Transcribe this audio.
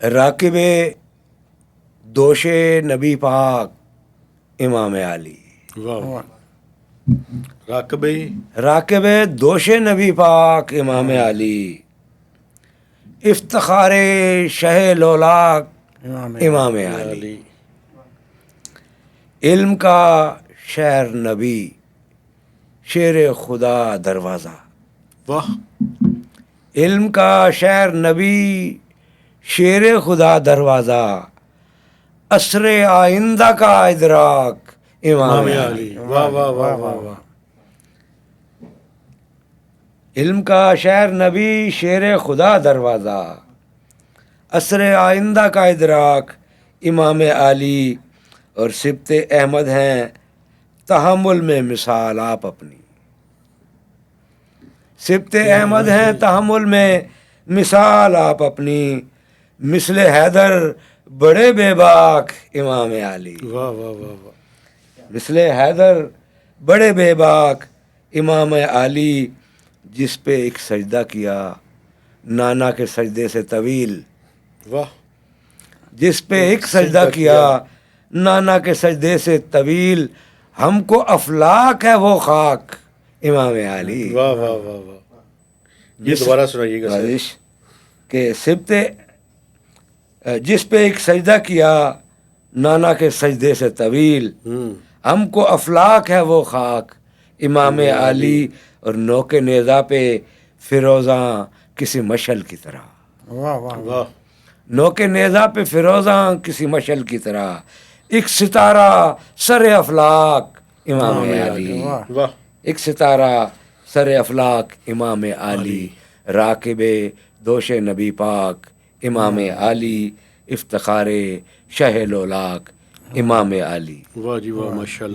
راکب دوش نبی پاک امام علی. واہ. راکب دوش نبی پاک امام علی، افتخار شہ لولاک امام علی. علم کا شہر نبی، شیر خدا دروازہ. واہ. علم کا شہر نبی، شیر خدا دروازہ، عصر آئندہ کا ادراک امام علی. واہ واہ واہ واہ واہ. علم کا شہر نبی، شیر خدا دروازہ، عصر آئندہ کا ادراک امام علی. اور سبط احمد ہیں تحمل میں مثال آپ اپنی. سبط احمد ہیں تحمل میں مثال آپ اپنی، مثل حیدر بڑے بے باک امام علی. واہ واہ واہ واہ. مثل حیدر بڑے بے باک امام علی، جس پہ ایک سجدہ کیا نانا کے سجدے سے طویل. واہ. جس پہ ایک سجدہ کیا نانا کے سجدے سے طویل، ہم کو افلاک ہے وہ خاک امام علی. واہ واہ واہ واہ. یہ دوبارہ سنائیے گا سر. کہ سبط جس پہ ایک سجدہ کیا نانا کے سجدے سے طویل، ہم کو افلاک ہے وہ خاک امام علی. اور نوک نیزہ پہ فیروزاں کسی مشعل کی طرح. واہ واہ واہ. نوک نیزہ پہ فیروزاں کسی مشعل کی طرح، ایک ستارہ سر افلاک امام علی. واہ. ایک ستارہ سر افلاک امام علی. راکب دوش نبی پاک امام علی، افتخار شہ لولاک امام علی. واہ جی واہ، ماشاء اللہ.